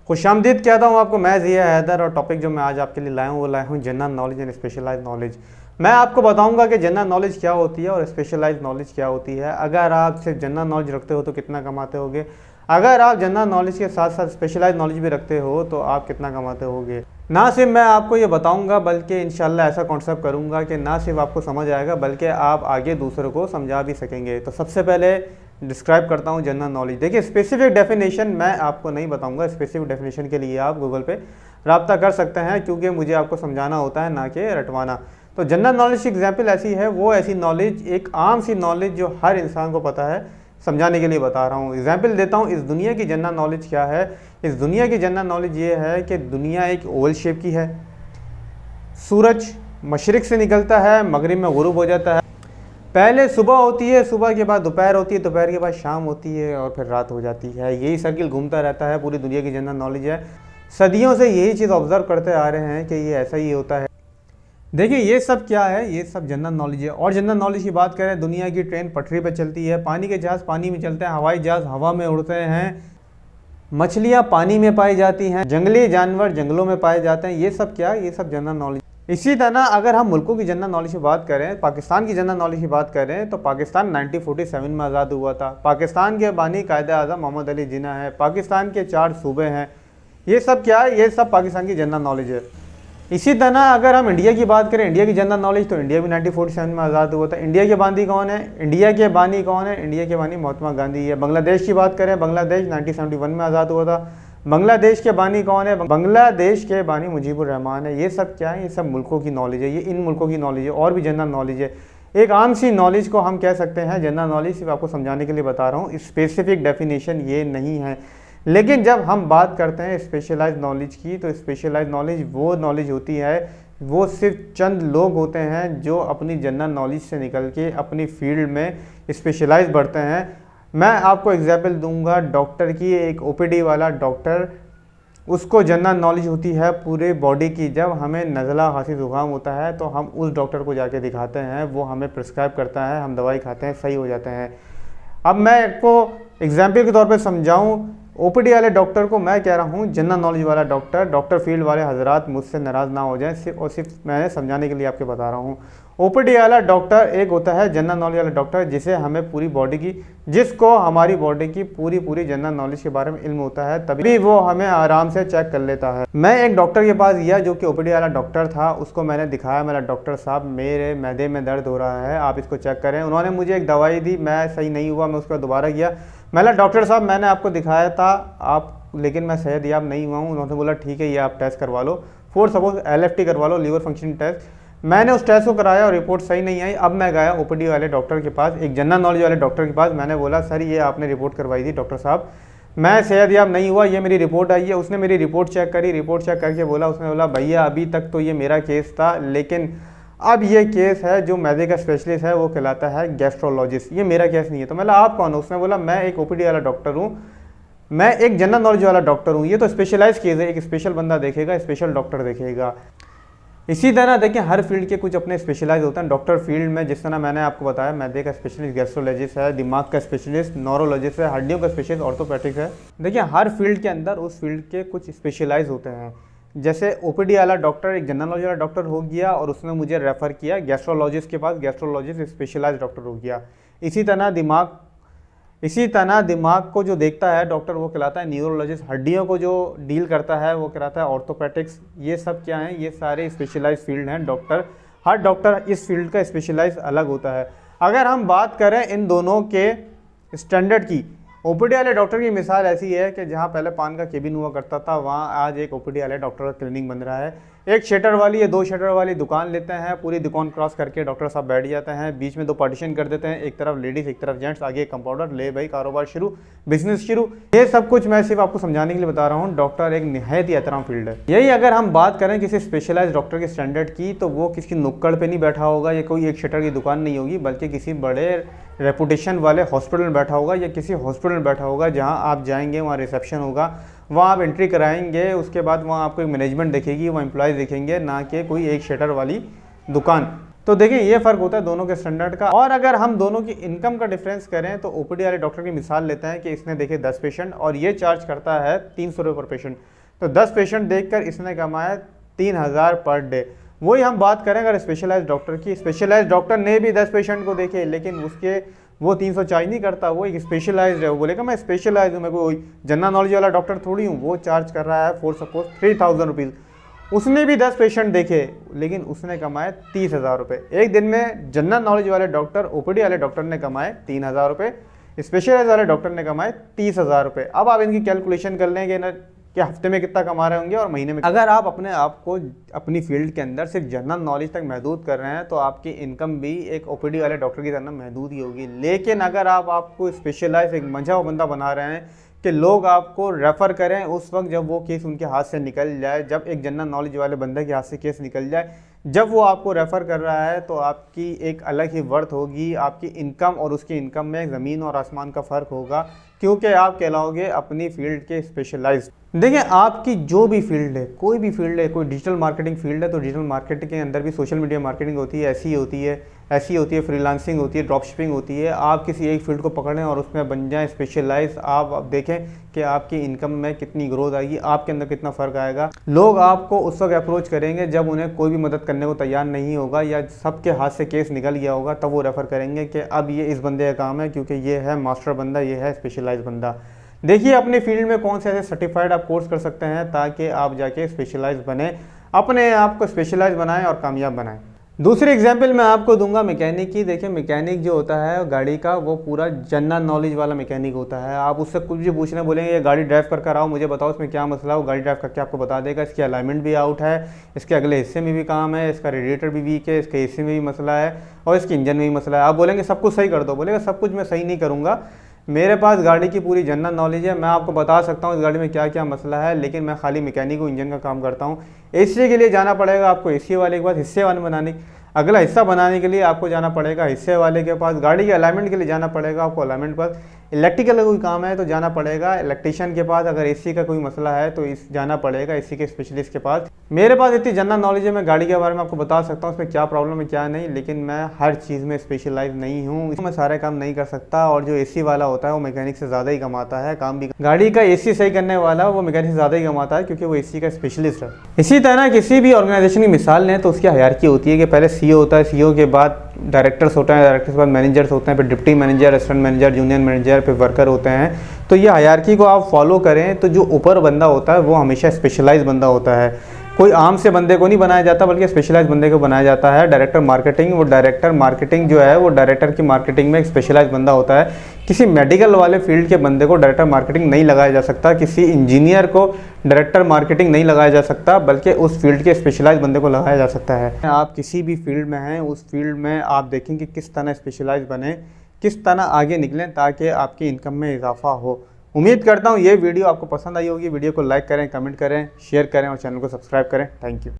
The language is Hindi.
खुशामदीद कहता हूँ आपको, मैं ज़िया हैदर, और टॉपिक जो मैं आज आपके लिए लाया हूँ वो लाया हूँ general knowledge and specialize knowledge. मैं आपको बताऊंगा कि जनरल नॉलेज क्या होती है और स्पेशलाइज नॉलेज क्या होती है। अगर आप सिर्फ जनरल नॉलेज रखते हो तो कितना कमाते होगे, अगर आप जनरल नॉलेज के साथ साथ स्पेशलाइज नॉलेज भी रखते हो तो आप कितना कमाते होगे। ना सिर्फ मैं आपको ये बताऊंगा बल्कि इंशाल्लाह ऐसा कॉन्सेप्ट करूंगा कि ना सिर्फ आपको समझ आएगा बल्कि आप आगे दूसरों को समझा भी सकेंगे। तो सबसे पहले डिस्क्राइब करता हूँ जनरल नॉलेज। देखिए, स्पेसिफिक डेफिनेशन मैं आपको नहीं बताऊंगा, स्पेसिफिक डेफिनेशन के लिए आप गूगल पे रब्ता कर सकते हैं, क्योंकि मुझे आपको समझाना होता है ना कि रटवाना। तो जनरल नॉलेज की एग्जाम्पल ऐसी है, वो ऐसी नॉलेज, एक आम सी नॉलेज जो हर इंसान को पता है, समझाने के लिए बता रहा हूँ। एग्जाम्पल देता हूँ, इस दुनिया की जनरल नॉलेज क्या है। इस दुनिया की जनरल नॉलेज ये है कि दुनिया एक ओवल शेप की है, सूरज मशरिक से निकलता है, मगरिब में गुरूब हो जाता है, पहले सुबह होती है, सुबह के बाद दोपहर होती है, दोपहर के बाद शाम होती है और फिर रात हो जाती है। यही सर्किल घूमता रहता है, पूरी दुनिया की जनरल नॉलेज है। सदियों से यही चीज़ ऑब्जर्व करते आ रहे हैं कि ये ऐसा ही होता है। देखिए, ये सब क्या है, ये सब जनरल नॉलेज है। और जनरल नॉलेज की बात करें, दुनिया की ट्रेन पटरी पर चलती है, पानी के जहाज़ पानी में चलते हैं, हवाई जहाज़ हवा में उड़ते हैं, मछलियाँ पानी में पाई जाती हैं, जंगली जानवर जंगलों में पाए जाते हैं। ये सब क्या है, ये सब जनरल नॉलेज। इसी तरह अगर हम मुल्कों की जनरल नॉलेज की बात करें, पाकिस्तान की जनरल नॉलेज की बात करें, तो पाकिस्तान 1947 में आज़ाद हुआ था। पाकिस्तान के बानी कायदे आज़म मोहम्मद अली जिन्ना है। पाकिस्तान के 4 सूबे हैं। ये सब क्या है, ये सब पाकिस्तान की जनरल नॉलेज है। इसी तरह अगर हम इंडिया की बात करें, इंडिया की जनरल नॉलेज, तो इंडिया भी 1947 में आज़ाद हुआ था। इंडिया के बानी कौन है, इंडिया के बानी कौन है, इंडिया के बानी महात्मा गांधी है। बांग्लादेश की बात करें, बांग्लादेश 1971 में आज़ाद हुआ था। बांग्लादेश के बानी कौन है, बांग्लादेश के बानी मुजीबुर रहमान है। ये सब क्या है, ये सब मुल्कों की नॉलेज है, ये इन मुल्कों की नॉलेज है। और भी जनरल नॉलेज है, एक आम सी नॉलेज को हम कह सकते हैं जनरल नॉलेज। सिर्फ आपको समझाने के लिए बता रहा हूँ, स्पेसिफिक डेफिनेशन ये नहीं है। लेकिन जब हम बात करते हैं स्पेशलाइज नॉलेज की, तो स्पेशलाइज नॉलेज वो नॉलेज होती है, वो सिर्फ चंद लोग होते हैं जो अपनी जनरल नॉलेज से निकल के अपनी फील्ड में स्पेशलाइज बढ़ते हैं। मैं आपको एग्जाम्पल दूंगा डॉक्टर की। एक ओपीडी वाला डॉक्टर, उसको जनरल नॉलेज होती है पूरे बॉडी की। जब हमें नज़ला खांसी ज़ुकाम होता है तो हम उस डॉक्टर को जाके दिखाते हैं, वो हमें प्रिस्क्राइब करता है, हम दवाई खाते हैं, सही हो जाते हैं। अब मैं आपको एग्जाम्पल के तौर पे समझाऊं, ओपीडी वाले डॉक्टर को मैं कह रहा हूं जनरल नॉलेज वाला डॉक्टर। डॉक्टर फील्ड वाले हजरात मुझसे नाराज़ ना हो जाएं, सिर्फ और सिर्फ मैंने समझाने के लिए आपको बता रहा हूं। ओपीडी वाला डॉक्टर एक होता है जनरल नॉलेज वाला डॉक्टर, जिसे हमें पूरी बॉडी की, जिसको हमारी बॉडी की पूरी जनरल नॉलेज के बारे में इल्म होता है, तभी वो हमें आराम से चेक कर लेता है। मैं एक डॉक्टर के पास गया जो कि ओपीडी वाला डॉक्टर था, उसको मैंने दिखाया, मेरा डॉक्टर साहब मेरे मैदे में दर्द हो रहा है, आप इसको चेक करें। उन्होंने मुझे एक दवाई दी, मैं सही नहीं हुआ, मैं उसका दोबारा गया। मैंने डॉक्टर साहब मैंने आपको दिखाया था आप, लेकिन मैं सेहतयाब नहीं हुआ हूँ। उन्होंने बोला ठीक है, ये आप टेस्ट करवा लो, फॉर सपोज LFT करवा लो, लीवर फंक्शन टेस्ट। मैंने उस टेस्ट को कराया और रिपोर्ट सही नहीं आई। अब मैं गया ओपीडी वाले डॉक्टर के पास, एक जनरल नॉलेज वाले डॉक्टर के पास। मैंने बोला सर ये आपने रिपोर्ट करवाई थी डॉक्टर साहब, मैं सेहतयाब नहीं हुआ, ये मेरी रिपोर्ट आई है। उसने मेरी रिपोर्ट चेक करी, रिपोर्ट चेक करके बोला, उसने बोला भैया अभी तक तो ये मेरा केस था, लेकिन अब ये केस है जो मैदे का स्पेशलिस्ट है वो कहलाता है गैस्ट्रोलॉजिस्ट, ये मेरा केस नहीं है। तो मैं आप कौन हो? उसने बोला मैं एक ओपीडी वाला डॉक्टर हूँ, मैं एक जनरल नॉलेज वाला डॉक्टर हूँ। ये तो स्पेशलाइज केस है, एक स्पेशल बंदा देखेगा, स्पेशल डॉक्टर देखेगा। इसी तरह देखिए, हर फील्ड के कुछ अपने स्पेशलाइज होते हैं। डॉक्टर फील्ड में जिस तरह मैंने आपको बताया, मैदे का स्पेशलिस्ट गैस्ट्रोलॉजिस्ट है, दिमाग का स्पेशलिस्ट न्यूरोलॉजिस्ट है, हड्डियों का स्पेशलिस्ट ऑर्थोपेडिक्स है। देखिए, हर फील्ड के अंदर उस फील्ड के कुछ स्पेशलाइज होते हैं। जैसे ओपीडी वाला डॉक्टर एक जनरल नॉलेज वाला डॉक्टर हो गया और उसने मुझे रेफ़र किया गैस्ट्रोलॉजिस्ट के पास, गैस्ट्रोलॉजिस्ट स्पेशलाइज डॉक्टर हो गया। इसी तरह दिमाग को जो देखता है डॉक्टर वो कहलाता है न्यूरोलॉजिस्ट, हड्डियों को जो डील करता है वो कहलाता है ऑर्थोपेडिक्स। ये सब क्या हैं, ये सारे स्पेशलाइज फील्ड हैं। डॉक्टर, हर डॉक्टर इस फील्ड का स्पेशलाइज अलग होता है। अगर हम बात करें इन दोनों के स्टैंडर्ड की, ओपीडी वाले डॉक्टर की मिसाल ऐसी है कि जहाँ पहले पान का केबिन हुआ करता था, वहाँ आज एक ओपीडी वाले डॉक्टर का क्लिनिक बन रहा है। एक शटर वाली या 2 शटर वाली दुकान लेते हैं, पूरी दुकान क्रॉस करके डॉक्टर साहब बैठ जाते हैं, बीच में 2 पार्टीशन कर देते हैं, एक तरफ लेडीज़ एक तरफ जेंट्स, आगे एक कंपाउंडर, ले भाई कारोबार शुरू, बिजनेस शुरू। ये सब कुछ मैं सिर्फ आपको समझाने के लिए बता रहा हूँ। डॉक्टर एक निहायत ही एहतराम फील्ड है। यही अगर हम बात करें किसी स्पेशलाइज डॉक्टर के स्टैंडर्ड की, तो वो किसी नुक्कड़ पर नहीं बैठा होगा, या कोई एक शटर की दुकान नहीं होगी, बल्कि किसी बड़े रेपुटेशन वाले हॉस्पिटल में बैठा होगा, या किसी हॉस्पिटल में बैठा होगा जहाँ आप जाएंगे, वहाँ रिसेप्शन होगा, वहाँ आप एंट्री कराएंगे, उसके बाद वहाँ आपको एक मैनेजमेंट दिखेगी, वो एम्प्लॉयज़ दिखेंगे, ना कि कोई एक शटर वाली दुकान। तो देखिए ये फ़र्क होता है दोनों के स्टैंडर्ड का। और अगर हम दोनों की इनकम का डिफरेंस करें तो ओपीडी वाले डॉक्टर की मिसाल लेते हैं कि इसने देखे 10 पेशेंट और ये चार्ज करता है 300 रुपये पर पेशेंट। तो 10 पेशेंट देखकर इसने कमाया 3000 पर डे। वही हम बात करें अगर स्पेशलाइज्ड डॉक्टर की, स्पेशलाइज्ड डॉक्टर ने भी 10 पेशेंट को देखे लेकिन उसके वो 300 चार्ज नहीं करता, वो एक स्पेशलाइज्ड है। वो बोलेगा मैं स्पेशलाइज्ड हूँ, मैं कोई जनरल नॉलेज वाला डॉक्टर थोड़ी हूँ। वो चार्ज कर रहा है फॉर सपोज 3000 रुपीज़। उसने भी 10 पेशेंट देखे लेकिन उसने कमाए 30,000 रुपये। एक दिन में जनरल नॉलेज वाले डॉक्टर, ओपीडी वाले डॉक्टर ने कमाए 3000 रुपये, स्पेशलाइज वाले डॉक्टर ने कमाए 30,000 रुपये। अब आप इनकी कैलकुलेशन कर लें कि हफ्ते में कितना कमा रहे होंगे और महीने में। अगर आप अपने आप को अपनी फील्ड के अंदर सिर्फ जनरल नॉलेज तक महदूद कर रहे हैं तो आपकी इनकम भी एक ओपीडी वाले डॉक्टर की तरह महदूद ही होगी। लेकिन अगर आप आपको स्पेशलाइज एक मंझा हुआ बंदा बना रहे हैं कि लोग आपको रेफ़र करें उस वक्त जब वो केस उनके हाथ से निकल जाए, जब एक जनरल नॉलेज वाले बंदे के हाथ से केस निकल जाए, जब वो आपको रेफ़र कर रहा है तो आपकी एक अलग ही वर्थ होगी। आपकी इनकम और उसकी इनकम में ज़मीन और आसमान का फ़र्क होगा, क्योंकि आप कहलाओगे अपनी फील्ड के स्पेशलाइज्ड। देखिए आपकी जो भी फील्ड है, कोई भी फील्ड है, कोई डिजिटल मार्केटिंग फील्ड है तो डिजिटल मार्केटिंग के अंदर भी सोशल मीडिया मार्केटिंग होती है, ऐसी होती है फ्रीलांसिंग होती है, ड्रॉप शिपिंग होती है। आप किसी एक फील्ड को पकड़ें और उसमें बन जाएं स्पेशलाइज। आप देखें कि आपकी इनकम में कितनी ग्रोथ आएगी, आपके अंदर कितना फ़र्क आएगा। लोग आपको उस वक्त अप्रोच करेंगे जब उन्हें कोई भी मदद करने को तैयार नहीं होगा या सबके हाथ से केस निकल गया होगा, तब वो रेफ़र करेंगे कि अब ये इस बंदे का काम है क्योंकि ये है मास्टर बंदा, ये है स्पेशलाइज बंदा। देखिए अपनी फील्ड में कौन से ऐसे सर्टिफाइड आप कोर्स कर सकते हैं ताकि आप जाके स्पेशलाइज बने, अपने आप को स्पेशलाइज बनाएं और कामयाब बनाएं। दूसरी एग्जांपल मैं आपको दूंगा मैकेनिक की। देखिए मैकेनिक जो होता है गाड़ी का, वो पूरा जनरल नॉलेज वाला मैकेनिक होता है। आप उससे कुछ भी पूछना, बोलेंगे ये गाड़ी ड्राइव कर आओ, मुझे बताओ इसमें क्या मसला है, वो गाड़ी ड्राइव करके आपको बता देगा। इसकी अलाइनमेंट भी आउट है, इसके अगले हिस्से में भी काम है, इसका रेडिएटर भी वीक है, इसके एसी में भी मसला है और इसके इंजन में भी मसला है। आप बोलेंगे सब कुछ सही कर दो, बोलेगा सब कुछ मैं सही नहीं करूँगा, मेरे पास गाड़ी की पूरी जनरल नॉलेज है, मैं आपको बता सकता हूँ इस गाड़ी में क्या क्या मसला है, लेकिन मैं खाली मैकेनिक हूँ, इंजन का काम करता हूँ। एसी के लिए जाना पड़ेगा आपको एसी वाले के पास, हिस्से वाले बनाने, अगला हिस्सा बनाने के लिए आपको जाना पड़ेगा हिस्से वाले के पास, गाड़ी के अलाइनमेंट के लिए जाना पड़ेगा आपको अलाइनमेंट पर, इलेक्ट्रिकल का कोई काम है तो जाना पड़ेगा इलेक्ट्रिशियन के पास, अगर एसी का कोई मसला है तो जाना पड़ेगा एसी के स्पेशलिस्ट के पास। मेरे पास इतनी जनरल नॉलेज है, मैं गाड़ी के बारे में आपको बता सकता हूँ उसमें क्या प्रॉब्लम है क्या नहीं, लेकिन मैं हर चीज़ में स्पेशलाइज नहीं हूँ, मैं सारे काम नहीं कर सकता। और जो एसी वाला होता है वो मैकेनिक से ज़्यादा ही कमाता है, काम भी गाड़ी का एसी सही करने वाला वो मैकेनिक से ज़्यादा ही कमाता है क्योंकि वो एसी का स्पेशलिस्ट है। इसी तरह किसी भी ऑर्गेनाइजेशन की मिसाल लें तो उसकी हायरार्की होती है कि पहले सीईओ होता है, सीईओ के बाद डायरेक्टर्स होते हैं, डायरेक्टर्स के बाद मैनेजर्स होते हैं, फिर deputy manager, assistant manager, junior manager, फिर वर्कर होते हैं। तो ये हायरार्की को आप फॉलो करें तो जो ऊपर बंदा होता है वो हमेशा स्पेशलाइज बंदा होता है। कोई आम से बंदे को नहीं बनाया जाता बल्कि स्पेशलाइज बंदे को बनाया जाता है। डायरेक्टर मार्केटिंग, वो डायरेक्टर मार्केटिंग जो है वो डायरेक्टर की मार्केटिंग में एक स्पेशलाइज बंदा होता है। किसी मेडिकल वाले फील्ड के बंदे को डायरेक्टर मार्केटिंग नहीं लगाया जा सकता, किसी इंजीनियर को डायरेक्टर मार्केटिंग नहीं लगाया जा सकता, बल्कि उस फील्ड के स्पेशलाइज बंदे को लगाया जा सकता है। आप किसी भी फील्ड में हैं, उस फील्ड में आप देखें कि किस तरह स्पेशलाइज बने, किस तरह आगे निकलें ताकि आपकी इनकम में इजाफा हो। उम्मीद करता हूँ ये वीडियो आपको पसंद आई होगी। वीडियो को लाइक करें, कमेंट करें, शेयर करें और चैनल को सब्सक्राइब करें। Thank you.